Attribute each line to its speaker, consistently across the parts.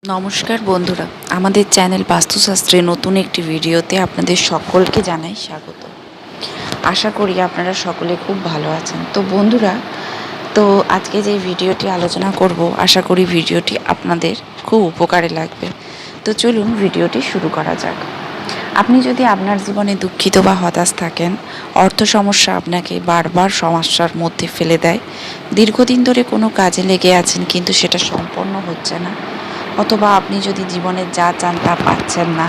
Speaker 1: নমস্কার বন্ধুরা, আমাদের চ্যানেল বাস্তুশাস্ত্রে নতুন একটি ভিডিওতে আপনাদের সকলকে জানাই স্বাগত। আশা করি আপনারা সকলে খুব ভালো আছেন। তো বন্ধুরা, আজকে যে ভিডিওটি আলোচনা করব, আশা করি ভিডিওটি আপনাদের খুব উপকারে লাগবে। তো চলুন ভিডিওটি শুরু করা যাক। আপনি যদি আপনার জীবনে দুঃখিত বা হতাশ থাকেন, অর্থ সমস্যা আপনাকে বারবার সমস্যার মধ্যে ফেলে দেয়, দীর্ঘদিন ধরে কোনো কাজে লেগে আছেন কিন্তু সেটা সম্পন্ন হচ্ছে না, অথবা আপনি যদি জীবনে যা চান তা পাচ্ছেন না,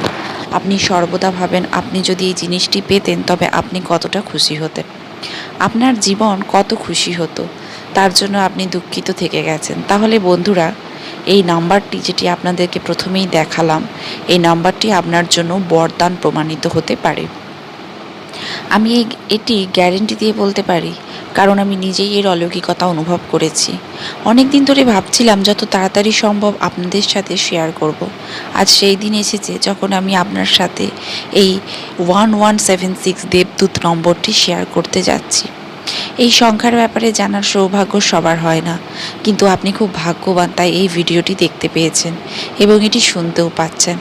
Speaker 1: আপনি সর্বদা ভাবেন আপনি যদি এই জিনিসটি পেতেন তবে আপনি কতটা খুশি হতেন, আপনার জীবন কত খুশি হতো, তার জন্য আপনি দুঃখিত থেকে গেছেন, তাহলে বন্ধুরা, এই নাম্বারটি যেটি আপনাদেরকে প্রথমেই দেখালাম, এই নাম্বারটি আপনার জন্য বরদান প্রমাণিত হতে পারে। আমি এটি গ্যারেন্টি দিয়ে বলতে পারি, কারণ আমি নিজেই এর অলৌকিকতা অনুভব করেছি। অনেক দিন ধরে ভাবছিলাম যত তাড়াতাড়ি সম্ভব আপনাদের সাথে শেয়ার করব। আজ সেই দিন এসেছে যখন আমি আপনার সাথে এই 1176 দেবদূত নম্বরটি শেয়ার করতে যাচ্ছি। এই সংখ্যার ব্যাপারে জানার সৌভাগ্য সবার হয় না, কিন্তু আপনি খুব ভাগ্যবান, তাই এই ভিডিওটি দেখতে পেয়েছেন এবং এটি শুনতেও পাচ্ছেন।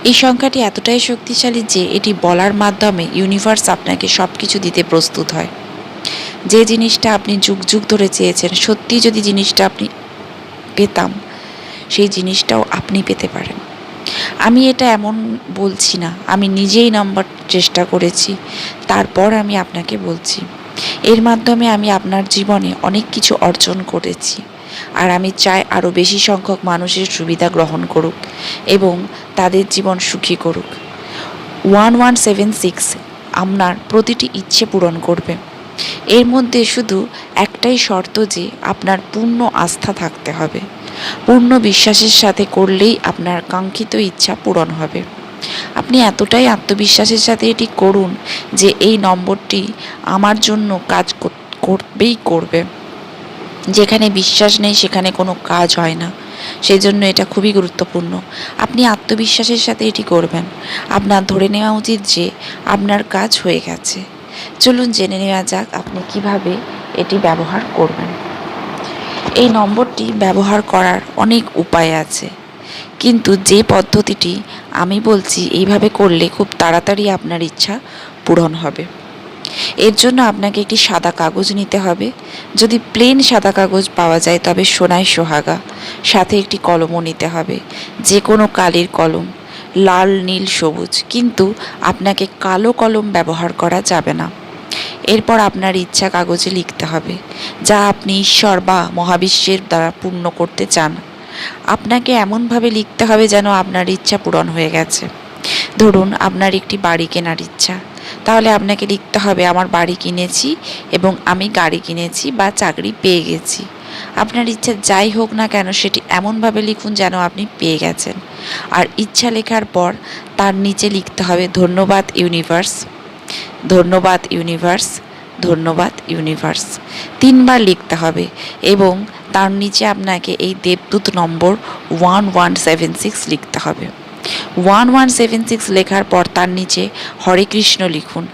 Speaker 1: এই সংখ্যাটি এতটাই শক্তিশালী যে এটি বলার মাধ্যমে ইউনিভার্স আপনাকে সব কিছু দিতে প্রস্তুত হয়। যে জিনিসটা আপনি যুগ যুগ ধরে চেয়েছেন, সত্যি যদি জিনিসটা আপনি পেতাম, সেই জিনিসটাও আপনি পেতে পারেন। আমি এটা এমন বলছি না, আমি নিজেই নাম্বার চেষ্টা করেছি, তারপর আমি আপনাকে বলছি। এর মাধ্যমে আমি আপনার জীবনে অনেক কিছু অর্জন করেছি, আর আমি চাই আরও বেশি সংখ্যক মানুষের সুবিধা গ্রহণ করুক এবং তাদের জীবন সুখী করুক। 1176 আপনার প্রতিটি ইচ্ছে পূরণ করবে। এর মধ্যে শুধু একটাই শর্ত যে আপনার পূর্ণ আস্থা থাকতে হবে। পূর্ণ বিশ্বাসের সাথে করলেই আপনার কাঙ্ক্ষিত ইচ্ছা পূরণ হবে। আপনি এতটাই আত্মবিশ্বাসের সাথে এটি করুন যে এই নম্বরটি আমার জন্য কাজ করবেই করবে। যেখানে বিশ্বাস নেই সেখানে কোনো কাজ হয় না, সেই জন্য এটা খুবই গুরুত্বপূর্ণ। আপনি আত্মবিশ্বাসের সাথে এটি করবেন। আপনার ধরে নেওয়া উচিত যে আপনার কাজ হয়ে গেছে। চলুন জেনে নেওয়া যাক আপনি কিভাবে এটি ব্যবহার করবেন। এই নম্বরটি ব্যবহার করার অনেক উপায় আছে, কিন্তু যে পদ্ধতিটি আমি বলছি এইভাবে করলে খুব তাড়াতাড়ি আপনার ইচ্ছা পূরণ হবে। এর জন্য আপনাকে একটি সাদা কাগজ নিতে হবে। যদি প্লেন সাদা কাগজ পাওয়া যায় তবে সোনায় সোহাগা। সাথে একটি কলমও নিতে হবে, যে কোনো কালির কলম, লাল, নীল, সবুজ, কিন্তু আপনাকে কালো কলম ব্যবহার করা যাবে না। এরপর আপনার ইচ্ছা কাগজে লিখতে হবে, যা আপনি ঈশ্বর বা মহাবিশ্বের দ্বারা পূর্ণ করতে চান। আপনাকে এমনভাবে লিখতে হবে যেন আপনার ইচ্ছা পূরণ হয়ে গেছে। ধরুন আপনার একটি বাড়ি কেনার ইচ্ছা, তাহলে আপনাকে লিখতে হবে আমার বাড়ি কিনেছি এবং আমি গাড়ি কিনেছি বা চাকরি পেয়ে গেছি। আপনার ইচ্ছা যাই হোক না কেন সেটি এমনভাবে লিখুন যেন আপনি পেয়ে গেছেন। আর ইচ্ছা লেখার পর তার নিচে লিখতে হবে ধন্যবাদ ইউনিভার্স, ধন্যবাদ ইউনিভার্স, ধন্যবাদ ইউনিভার্স। 3 বার লিখতে হবে এবং তার নিচে আপনাকে এই দেবদূত নম্বর 1176 লিখতে হবে। 1176 লেখার পর তার নিচে হরে কৃষ্ণ লিখুন।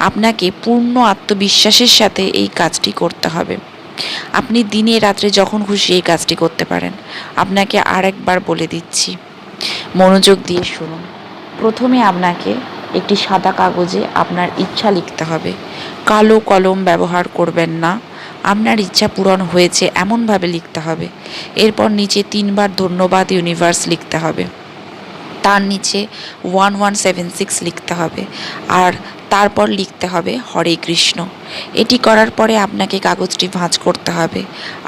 Speaker 1: আপনাকে পূর্ণ আত্মবিশ্বাসের সাথে এই কাজটি করতে হবে। আপনি দিনে রাত্রে যখন খুশি এই কাজটি করতে পারেন। আপনাকে আরেকবার বলে দিচ্ছি, মনোযোগ দিয়ে শুনুন। প্রথমে আপনাকে একটি সাদা কাগজে আপনার ইচ্ছা লিখতে হবে। কালো কলম ব্যবহার করবেন না। আপনার ইচ্ছা পূরণ হয়েছে এমনভাবে লিখতে হবে। এরপর নিচে 3 বার ধন্যবাদ ইউনিভার্স লিখতে হবে। তার নিচে 1176 লিখতে হবে, আর তারপর লিখতে হবে হরে কৃষ্ণ। এটি করার পরে আপনাকে কাগজটি ভাঁজ করতে হবে,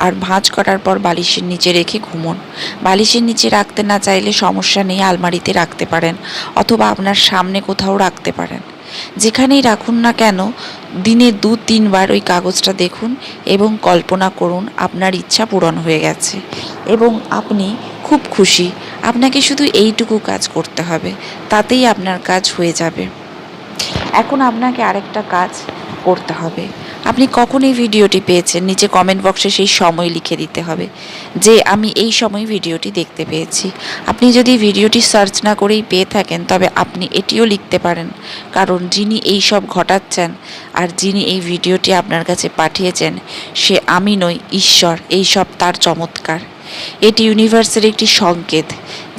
Speaker 1: আর ভাঁজ করার পর বালিশের নিচে রেখে ঘুমোন। বালিশের নিচে রাখতে না চাইলে সমস্যা নেই, আলমারিতে রাখতে পারেন অথবা আপনার সামনে কোথাও রাখতে পারেন। যেখানেই রাখুন না কেন, দিনে 2-3 বার ওই কাগজটা দেখুন এবং কল্পনা করুন আপনার ইচ্ছা পূরণ হয়ে গেছে এবং আপনি খুব খুশি। আপনাকে শুধু এইটুকু কাজ করতে হবে, তাতেই আপনার কাজ হয়ে যাবে। এখন আপনাকে আরেকটা কাজ করতে হবে। আপনি কখন এই ভিডিওটি পেয়েছেন নিচে কমেন্ট বক্সে সেই সময় লিখে দিতে হবে যে আমি এই সময় ভিডিওটি দেখতে পেয়েছি। আপনি যদি ভিডিওটি সার্চ না করেই পেয়ে থাকেন তবে আপনি এটিও লিখতে পারেন, কারণ যিনি এই সব ঘটাচ্ছেন আর যিনি এই ভিডিওটি আপনার কাছে পাঠিয়েছেন সে আমি নই, ঈশ্বর। এই সব তার চমৎকার। এটি ইউনিভার্সের একটি সংকেত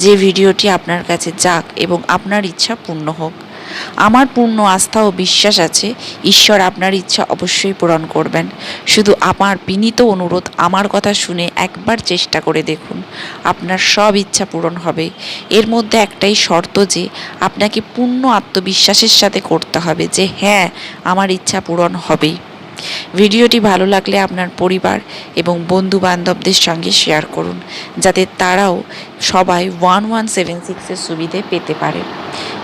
Speaker 1: যে ভিডিওটি আপনার কাছে যাক এবং আপনার ইচ্ছা পূর্ণ হোক। আমার পূর্ণ আস্থা ও বিশ্বাস আছে ঈশ্বর আপনার ইচ্ছা অবশ্যই পূরণ করবেন। শুধু আমার বিনীত অনুরোধ, আমার কথা শুনে একবার চেষ্টা করে দেখুন, আপনার সব ইচ্ছা পূরণ হবে। এর মধ্যে একটাই শর্ত যে আপনাকে পূর্ণ আত্মবিশ্বাসের সাথে করতে হবে যে হ্যাঁ, আমার ইচ্ছা পূরণ হবেই। ভিডিওটি ভালো লাগলে আপনার পরিবার এবং বন্ধু বান্ধবদের সঙ্গে শেয়ার করুন, যাতে তারাও সবাই 1176-এর সুবিধে পেতে পারে।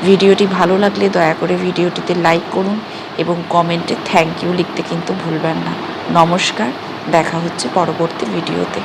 Speaker 1: ভিডিওটি ভালো লাগলে দয়া করে ভিডিওটিতে লাইক করুন এবং কমেন্টে থ্যাংক ইউ লিখতে কিন্তু ভুলবেন না। নমস্কার, দেখা হচ্ছে পরবর্তী ভিডিওতে।